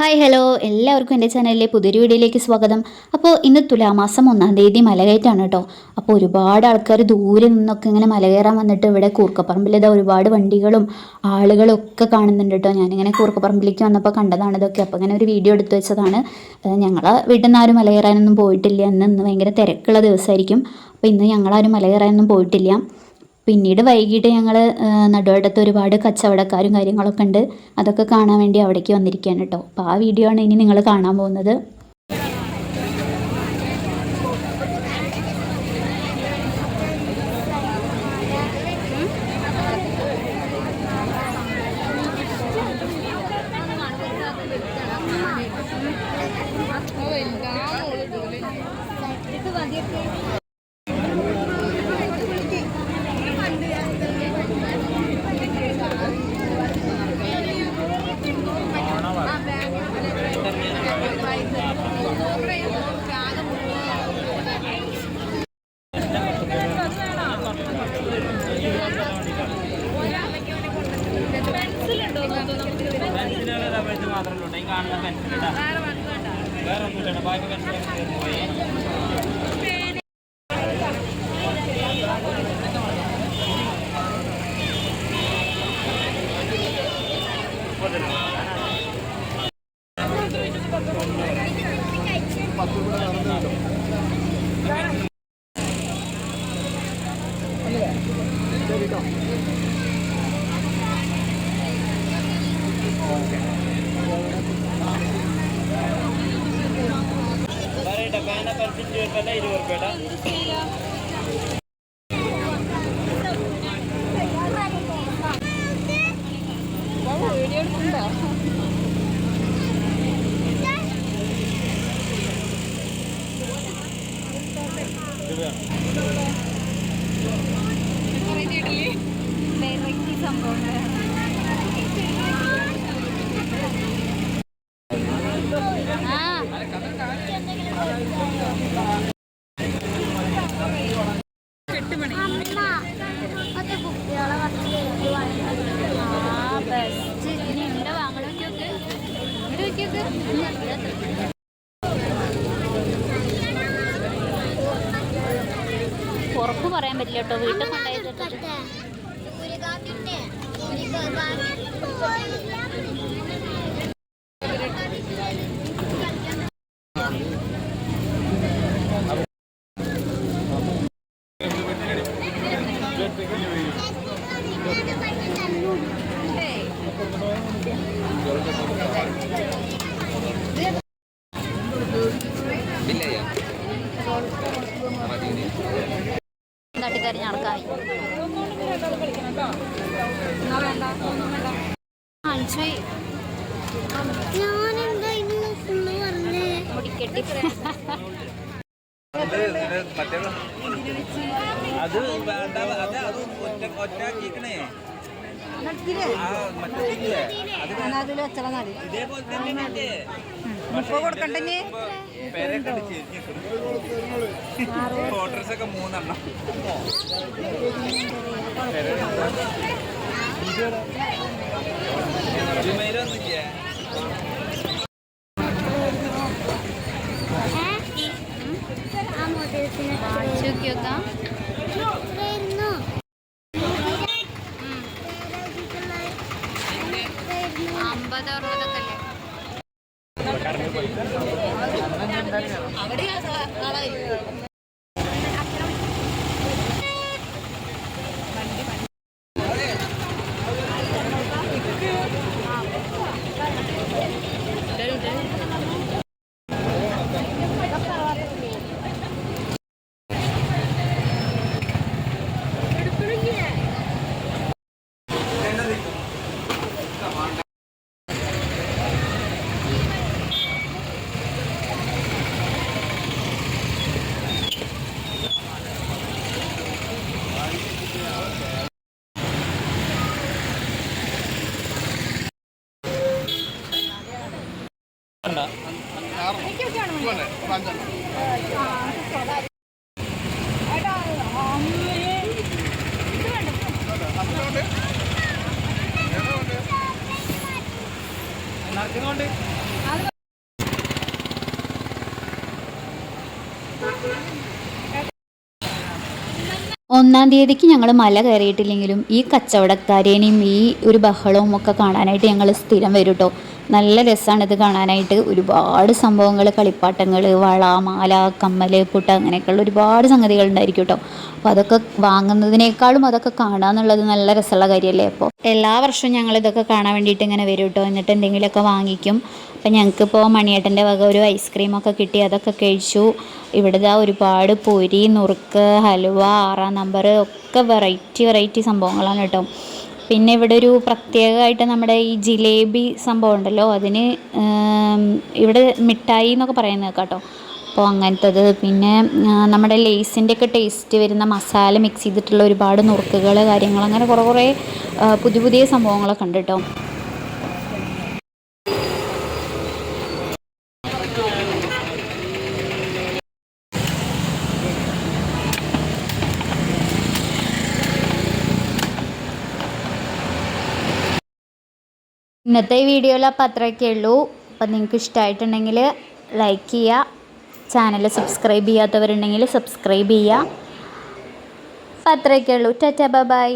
Hi hello എല്ലാവർക്കും എൻ്റെ ചാനലിലെ പുതിയൊരു വീഡിയോയിലേക്ക് സ്വാഗതം. അപ്പോൾ ഇന്ന് തുലാമാസം 1-ാം തീയതി മലകയറ്റാണ് കേട്ടോ. അപ്പോൾ ഒരുപാട് ആൾക്കാർ ദൂരെ നിന്നൊക്കെ ഇങ്ങനെ മലകയറാൻ വന്നിട്ട് ഇവിടെ കൂർക്കപ്പറമ്പിൽ ഇതാ ഒരുപാട് വണ്ടികളും ആളുകളും ഒക്കെ കാണുന്നുണ്ട് കേട്ടോ. ഞാനിങ്ങനെ കൂർക്കപ്പറമ്പിലേക്ക് വന്നപ്പോൾ കണ്ടതാണ് ഇതൊക്കെ. അപ്പോൾ ഇങ്ങനെ ഒരു വീഡിയോ എടുത്തു വെച്ചതാണ്. ഞങ്ങൾ വീട്ടിൽ നിന്ന് ആരും മലകയറാനൊന്നും പോയിട്ടില്ല. ഇന്ന് ഭയങ്കര തിരക്കുള്ള ദിവസമായിരിക്കും. അപ്പോൾ ഇന്ന് ഞങ്ങളാരും മലകയറാനൊന്നും പോയിട്ടില്ല. പിന്നീട് വൈകിട്ട് ഞങ്ങൾ നടുവട്ടത്ത് ഒരുപാട് കച്ചവടക്കാരും കാര്യങ്ങളൊക്കെ ഉണ്ട്. അതൊക്കെ കാണാൻ വേണ്ടി അവിടേക്ക് വന്നിരിക്കുകയാണ് കേട്ടോ. അപ്പോൾ ആ വീഡിയോ ആണ് ഇനി നിങ്ങൾ കാണാൻ പോകുന്നത്. ഉറപ്പ് പറയാൻ പറ്റില്ല കേട്ടോ. വീട്ടിൽ കൊണ്ടുപോയി തട്ടിക്കറിഞ്ഞ ആൾക്കായി മുടിക്കെട്ടി അത് വേണ്ട. അത് ഒറ്റാക്കിക്കണേ. ഇതേപോലെ തന്നെ കൊടുക്കണ്ടേ. ഫോട്ടോസൊക്കെ 3 എണ്ണം. ജുമയിലൊന്നുമില്ലേ? ചോദിക്കാം 50-60 നടക്കുന്നുണ്ട്. 1-ാം തീയതിക്ക് ഞങ്ങൾ മല കയറിയിട്ടില്ലെങ്കിലും ഈ കച്ചവടക്കാരേനെയും ഈ ഒരു ബഹളവും ഒക്കെ കാണാനായിട്ട് ഞങ്ങൾ സ്ഥിരം വരും കേട്ടോ. നല്ല രസമാണ് ഇത് കാണാനായിട്ട്. ഒരുപാട് സംഭവങ്ങൾ, കളിപ്പാട്ടങ്ങൾ, വള, മാല, കമ്മൽ, പുട്ട് അങ്ങനെയൊക്കെയുള്ള ഒരുപാട് സംഗതികൾ ഉണ്ടായിരിക്കും കേട്ടോ. അപ്പോൾ അതൊക്കെ വാങ്ങുന്നതിനേക്കാളും അതൊക്കെ കാണുക എന്നുള്ളത് നല്ല രസമുള്ള കാര്യമല്ലേ. അപ്പോൾ എല്ലാ വർഷവും ഞങ്ങൾ ഇതൊക്കെ കാണാൻ വേണ്ടിയിട്ട് ഇങ്ങനെ വരും കേട്ടോ. എന്നിട്ട് എന്തെങ്കിലുമൊക്കെ വാങ്ങിക്കും. അപ്പം ഞങ്ങൾക്കിപ്പോൾ മണിയേട്ടൻ്റെ വക ഒരു ഐസ്ക്രീമൊക്കെ കിട്ടി, അതൊക്കെ കഴിച്ചു. ഇവിടെ ഇതാ ഒരുപാട് പൊരി, നുറുക്ക്, ഹലുവ, 6-ാം നമ്പർ ഒക്കെ വെറൈറ്റി സംഭവങ്ങളാണ് കേട്ടോ. പിന്നെ ഇവിടെ ഒരു പ്രത്യേകമായിട്ട് നമ്മുടെ ഈ ജിലേബി സംഭവം ഉണ്ടല്ലോ, അതിന് ഇവിടെ മിഠായി എന്നൊക്കെ പറയുന്നത് കേട്ടോ. അപ്പോൾ അങ്ങനത്തത്, പിന്നെ നമ്മുടെ ലേസിൻ്റെയൊക്കെ ടേസ്റ്റ് വരുന്ന മസാല മിക്സ് ചെയ്തിട്ടുള്ള ഒരുപാട് നുറുക്കുകൾ, കാര്യങ്ങൾ, അങ്ങനെ കുറേ പുതിയ സംഭവങ്ങളൊക്കെ ഉണ്ട് കേട്ടോ. ഇന്നത്തെ വീഡിയോയിൽ അപ്പോൾ അത്രയൊക്കെ ഉള്ളൂ. അപ്പം നിങ്ങൾക്ക് ഇഷ്ടമായിട്ടുണ്ടെങ്കിൽ ലൈക്ക് ചെയ്യുക, ചാനൽ സബ്സ്ക്രൈബ് ചെയ്യാത്തവരുണ്ടെങ്കിൽ സബ്സ്ക്രൈബ് ചെയ്യുക. അപ്പം അത്രയൊക്കെ ഉള്ളൂ. Tata bye.